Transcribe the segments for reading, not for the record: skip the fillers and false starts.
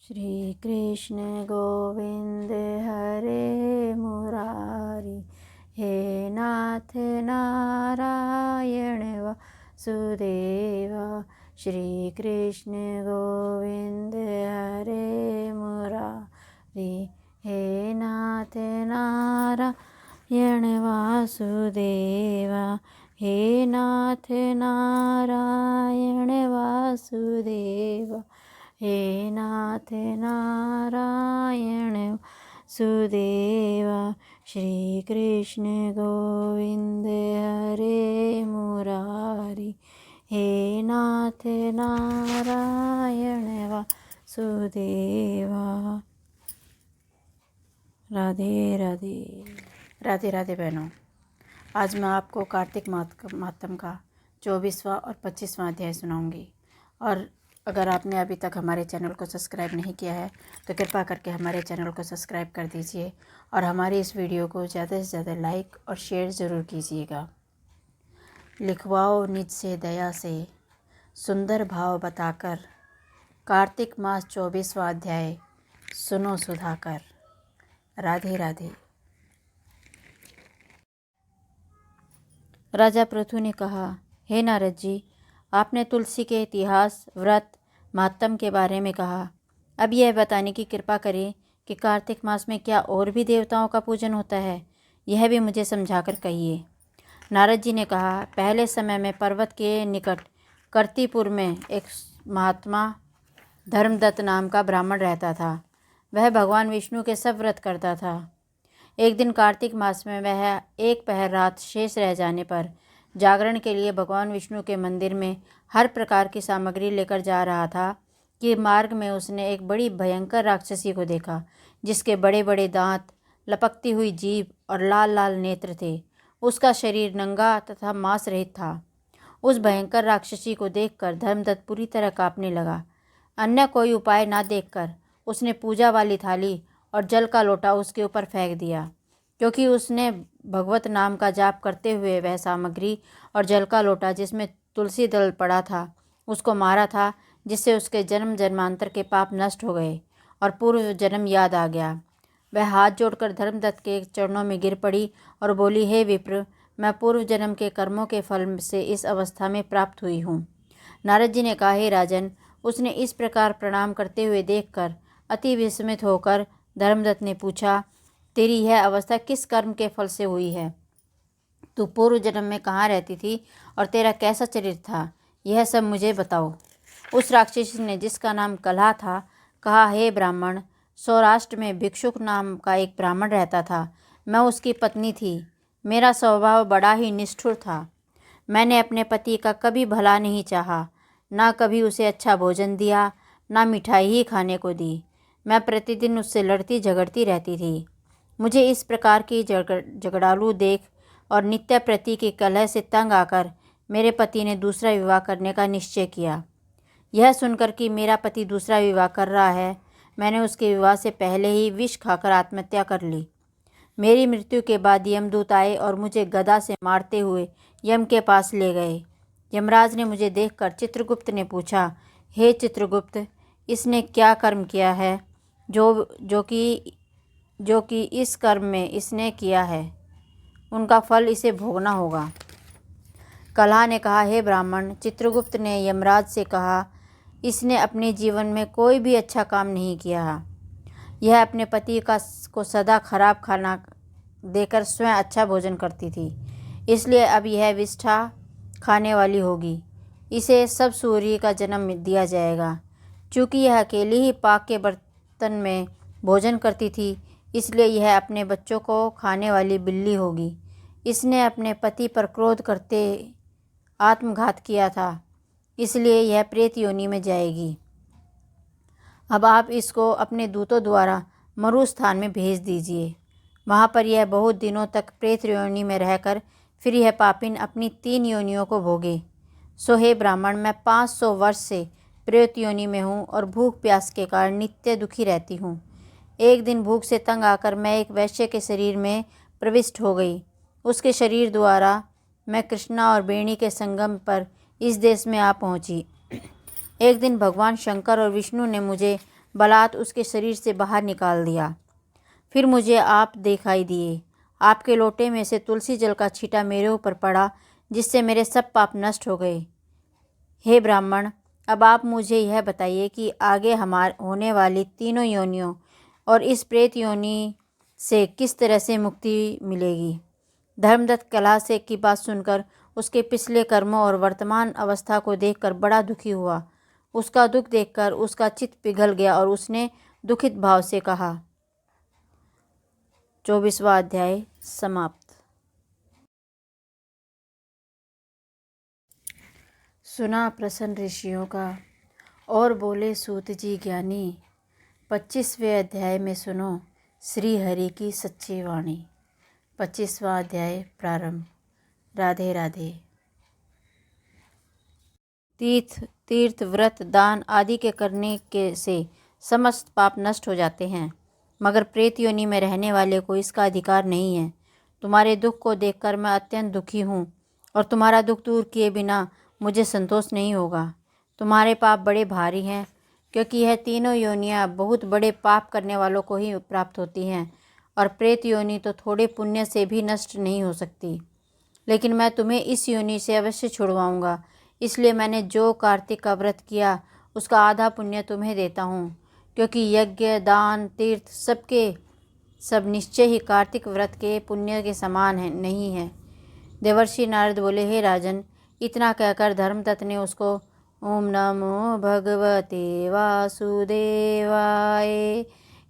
श्री कृष्ण गोविंद हरे मुरारी, हे नाथ नारायण वासुदेवा। श्री कृष्ण गोविंद हरे मुरारी, हे नाथ नारायण वासुदेवा। हे नाथ नारायण वासुदेवा, हे नाथ नारायण वासुदेवा। श्री कृष्ण गोविंद हरे मुरारी, हे नाथ नारायण वासुदेवा। राधे राधे। राधे राधे बहनों, आज मैं आपको कार्तिक मातम का 24वां और 25वां अध्याय सुनाऊंगी। और अगर आपने अभी तक हमारे चैनल को सब्सक्राइब नहीं किया है तो कृपया करके हमारे चैनल को सब्सक्राइब कर दीजिए और हमारी इस वीडियो को ज़्यादा से ज़्यादा लाइक और शेयर ज़रूर कीजिएगा। लिखवाओ निज से दया से सुंदर भाव बताकर, कार्तिक मास 24वां अध्याय सुनो सुधाकर। राधे राधे। राजा पृथु ने कहा, हे नारद जी, आपने तुलसी के इतिहास, व्रत, महात्म के बारे में कहा। अब यह बताने की कृपा करें कि कार्तिक मास में क्या और भी देवताओं का पूजन होता है, यह भी मुझे समझाकर कहिए। नारद जी ने कहा, पहले समय में पर्वत के निकट कर्तिपुर में एक महात्मा धर्मदत्त नाम का ब्राह्मण रहता था। वह भगवान विष्णु के सब व्रत करता था। एक दिन कार्तिक मास में वह एक पहर रात शेष रह जाने पर जागरण के लिए भगवान विष्णु के मंदिर में हर प्रकार की सामग्री लेकर जा रहा था कि मार्ग में उसने एक बड़ी भयंकर राक्षसी को देखा, जिसके बड़े बड़े दांत, लपकती हुई जीभ और लाल लाल नेत्र थे। उसका शरीर नंगा तथा मांस रहित था। उस भयंकर राक्षसी को देखकर धर्मदत्त पूरी तरह कांपने लगा। अन्य कोई उपाय ना देखकर उसने पूजा वाली थाली और जल का लोटा उसके ऊपर फेंक दिया, क्योंकि उसने भगवत नाम का जाप करते हुए वह सामग्री और जल का लोटा जिसमें तुलसी दल पड़ा था उसको मारा था, जिससे उसके जन्म जन्मांतर के पाप नष्ट हो गए और पूर्व जन्म याद आ गया। वह हाथ जोड़कर धर्मदत्त के चरणों में गिर पड़ी और बोली, हे विप्र, मैं पूर्व जन्म के कर्मों के फल से इस अवस्था में प्राप्त हुई हूँ। नारद जी ने कहा, हे राजन, उसने इस प्रकार प्रणाम करते हुए देखकर अति विस्मित होकर धर्मदत्त ने पूछा, तेरी यह अवस्था किस कर्म के फल से हुई है? तू पूर्व जन्म में कहाँ रहती थी और तेरा कैसा चरित्र था, यह सब मुझे बताओ। उस राक्षसी ने, जिसका नाम कलहा था, कहा, हे ब्राह्मण, सौराष्ट्र में भिक्षुक नाम का एक ब्राह्मण रहता था। मैं उसकी पत्नी थी। मेरा स्वभाव बड़ा ही निष्ठुर था। मैंने अपने पति का कभी भला नहीं चाहा, ना कभी उसे अच्छा भोजन दिया, ना मिठाई ही खाने को दी। मैं प्रतिदिन उससे लड़ती झगड़ती रहती थी। मुझे इस प्रकार की झगड़ालू देख और नित्य प्रति की कलह से तंग आकर मेरे पति ने दूसरा विवाह करने का निश्चय किया। यह सुनकर कि मेरा पति दूसरा विवाह कर रहा है, मैंने उसके विवाह से पहले ही विष खाकर आत्महत्या कर ली। मेरी मृत्यु के बाद यमदूत आए और मुझे गदा से मारते हुए यम के पास ले गए। यमराज ने मुझे देखकर चित्रगुप्त ने पूछा, हे चित्रगुप्त, इसने क्या कर्म किया है जो कि इस कर्म में इसने किया है, उनका फल इसे भोगना होगा। कलहा ने कहा, हे ब्राह्मण, चित्रगुप्त ने यमराज से कहा, इसने अपने जीवन में कोई भी अच्छा काम नहीं किया। यह अपने पति को सदा खराब खाना देकर स्वयं अच्छा भोजन करती थी, इसलिए अब यह विष्ठा खाने वाली होगी। इसे सब सूर्य का जन्म दिया जाएगा। चूँकि यह अकेली ही पाक के बर्तन में भोजन करती थी, इसलिए यह अपने बच्चों को खाने वाली बिल्ली होगी। इसने अपने पति पर क्रोध करते आत्मघात किया था, इसलिए यह प्रेत योनि में जाएगी। अब आप इसको अपने दूतों द्वारा मरुस्थान में भेज दीजिए। वहाँ पर यह बहुत दिनों तक प्रेत योनि में रहकर फिर यह पापिन अपनी 3 योनियों को भोगे। सो हे ब्राह्मण, मैं 500 वर्ष से प्रेत योनि में हूँ और भूख प्यास के कारण नित्य दुखी रहती हूँ। एक दिन भूख से तंग आकर मैं एक वैश्य के शरीर में प्रविष्ट हो गई। उसके शरीर द्वारा मैं कृष्णा और बेणी के संगम पर इस देश में आ पहुँची। एक दिन भगवान शंकर और विष्णु ने मुझे बलात् उसके शरीर से बाहर निकाल दिया। फिर मुझे आप दिखाई दिए। आपके लोटे में से तुलसी जल का छींटा मेरे ऊपर पड़ा, जिससे मेरे सब पाप नष्ट हो गए। हे ब्राह्मण, अब आप मुझे यह बताइए कि आगे हमारे होने वाली तीनों योनियों और इस प्रेत योनि से किस तरह से मुक्ति मिलेगी। धर्मदत्त कलह से की बात सुनकर उसके पिछले कर्मों और वर्तमान अवस्था को देखकर बड़ा दुखी हुआ। उसका दुख देखकर उसका चित्त पिघल गया और उसने दुखित भाव से कहा। 24वां अध्याय समाप्त। सुना प्रसन्न ऋषियों का और बोले सूत जी ज्ञानी। 25वें अध्याय में सुनो श्री हरि की सच्ची वाणी। 25वां अध्याय प्रारंभ। राधे राधे। तीर्थ व्रत दान आदि के करने के से समस्त पाप नष्ट हो जाते हैं, मगर प्रेत योनि में रहने वाले को इसका अधिकार नहीं है। तुम्हारे दुख को देखकर मैं अत्यंत दुखी हूँ और तुम्हारा दुख दूर किए बिना मुझे संतोष नहीं होगा। तुम्हारे पाप बड़े भारी हैं, क्योंकि यह तीनों योनियाँ बहुत बड़े पाप करने वालों को ही प्राप्त होती हैं और प्रेत योनि तो थोड़े पुण्य से भी नष्ट नहीं हो सकती। लेकिन मैं तुम्हें इस योनि से अवश्य छुड़वाऊँगा, इसलिए मैंने जो कार्तिक का व्रत किया उसका आधा पुण्य तुम्हें देता हूँ, क्योंकि यज्ञ दान तीर्थ सब निश्चय ही कार्तिक व्रत के पुण्य के समान नहीं है। देवर्षि नारद बोले, हे राजन, इतना कहकर धर्मदत्त ने उसको ओम नमो भगवते वासुदेवाय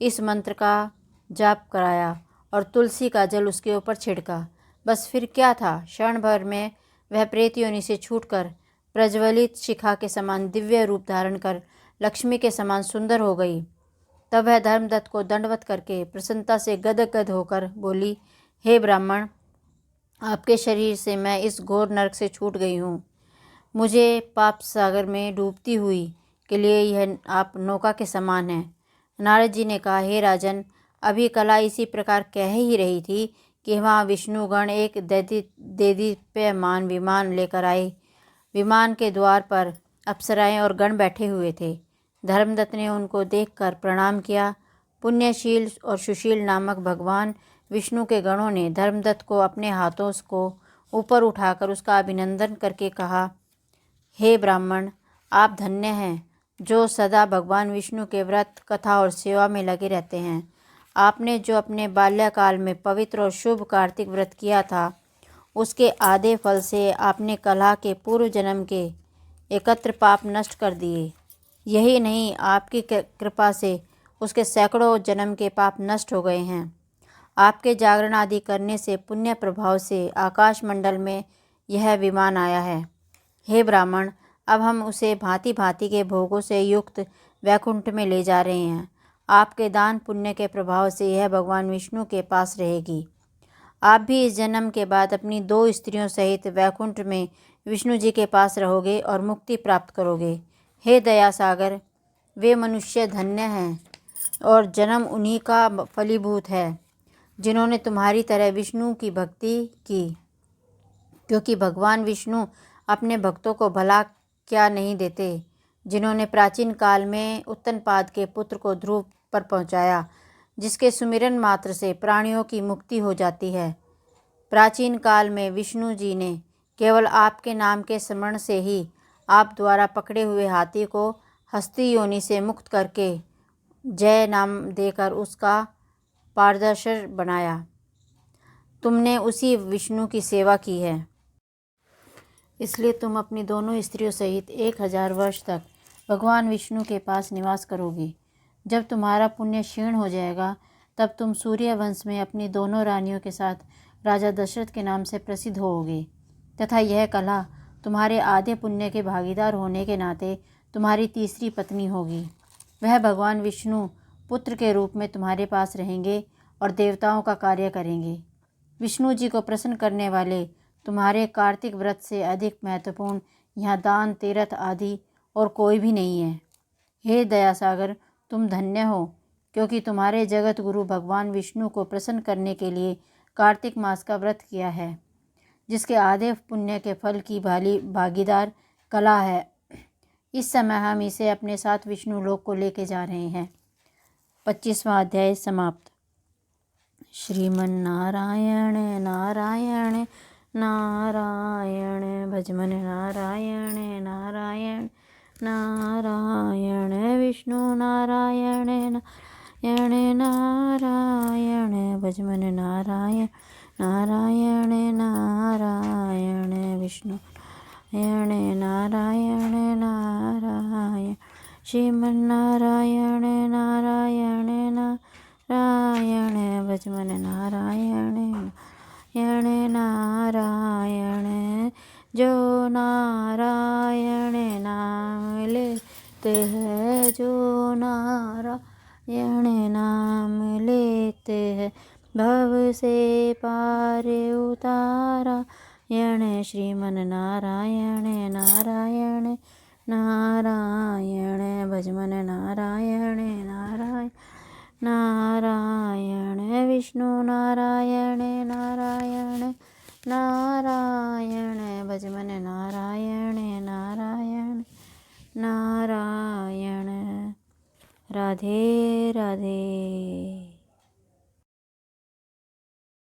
इस मंत्र का जाप कराया और तुलसी का जल उसके ऊपर छिड़का। बस फिर क्या था, क्षण भर में वह प्रेत योनि से छूटकर प्रज्वलित शिखा के समान दिव्य रूप धारण कर लक्ष्मी के समान सुंदर हो गई। तब वह धर्मदत्त को दंडवत करके प्रसन्नता से गदगद होकर बोली, हे ब्राह्मण, आपके शरीर से मैं इस घोर नरक से छूट गई हूँ। मुझे पाप सागर में डूबती हुई के लिए यह आप नौका के समान हैं। नारद जी ने कहा, हे राजन, अभी कला इसी प्रकार कह ही रही थी कि वहाँ विष्णुगण एक देदीप्यमान विमान लेकर आए। विमान के द्वार पर अप्सराएं और गण बैठे हुए थे। धर्मदत्त ने उनको देखकर प्रणाम किया। पुण्यशील और सुशील नामक भगवान विष्णु के गणों ने धर्मदत्त को अपने हाथों को ऊपर उठाकर उसका अभिनंदन करके कहा, हे ब्राह्मण, आप धन्य हैं जो सदा भगवान विष्णु के व्रत कथा और सेवा में लगे रहते हैं। आपने जो अपने बाल्यकाल में पवित्र और शुभ कार्तिक व्रत किया था, उसके आधे फल से आपने कलह के पूर्व जन्म के एकत्र पाप नष्ट कर दिए। यही नहीं, आपकी कृपा से उसके सैकड़ों जन्म के पाप नष्ट हो गए हैं। आपके जागरण आदि करने से पुण्य प्रभाव से आकाश मंडल में यह विमान आया है। हे ब्राह्मण, अब हम उसे भांति भांति के भोगों से युक्त वैकुंठ में ले जा रहे हैं। आपके दान पुण्य के प्रभाव से यह भगवान विष्णु के पास रहेगी। आप भी इस जन्म के बाद अपनी 2 स्त्रियों सहित वैकुंठ में विष्णु जी के पास रहोगे और मुक्ति प्राप्त करोगे। हे दया सागर, वे मनुष्य धन्य हैं और जन्म उन्हीं का फलीभूत है जिन्होंने तुम्हारी तरह विष्णु की भक्ति की, क्योंकि भगवान विष्णु अपने भक्तों को भला क्या नहीं देते। जिन्होंने प्राचीन काल में उत्तनपाद के पुत्र को ध्रुव पर पहुंचाया, जिसके सुमिरन मात्र से प्राणियों की मुक्ति हो जाती है। प्राचीन काल में विष्णु जी ने केवल आपके नाम के स्मरण से ही आप द्वारा पकड़े हुए हाथी को हस्ती योनि से मुक्त करके जय नाम देकर उसका पारदर्शक बनाया। तुमने उसी विष्णु की सेवा की है, इसलिए तुम अपनी दोनों स्त्रियों सहित 1000 वर्ष तक भगवान विष्णु के पास निवास करोगे। जब तुम्हारा पुण्य क्षीण हो जाएगा, तब तुम सूर्य वंश में अपनी दोनों रानियों के साथ राजा दशरथ के नाम से प्रसिद्ध होोगे, तथा यह कला तुम्हारे आधे पुण्य के भागीदार होने के नाते तुम्हारी तीसरी पत्नी होगी। वह भगवान विष्णु पुत्र के रूप में तुम्हारे पास रहेंगे और देवताओं का कार्य करेंगे। विष्णु जी को प्रसन्न करने वाले तुम्हारे कार्तिक व्रत से अधिक महत्वपूर्ण यहाँ दान तीर्थ आदि और कोई भी नहीं है। हे दयासागर, तुम धन्य हो, क्योंकि तुम्हारे जगत गुरु भगवान विष्णु को प्रसन्न करने के लिए कार्तिक मास का व्रत किया है, जिसके आधे पुण्य के फल की भागीदार कला है। इस समय हम इसे अपने साथ विष्णु लोक को लेके जा रहे हैं। 25वां अध्याय समाप्त। श्रीमन्नारायण नारायण नारायण भजमन नारायण नारायण नारायण विष्णु नारायण नारायण नारायण भजमन नारायण नारायण नारायण विष्णु नारायण नारायण नारायण श्रीमन्नारायण नारायण नारायण भजमन नारायण नारायण नारायण। जो नारायण नाम लेते हैं, जो नारायण नाम लेते हैं, भव से पार उतारा यण। श्रीमन नारायण नारायण नारायण भजमन नारायण नारायण नारायण विष्णु नारायण नारायण नारायण भजमन नारायण नारायण नारायण। राधे राधे।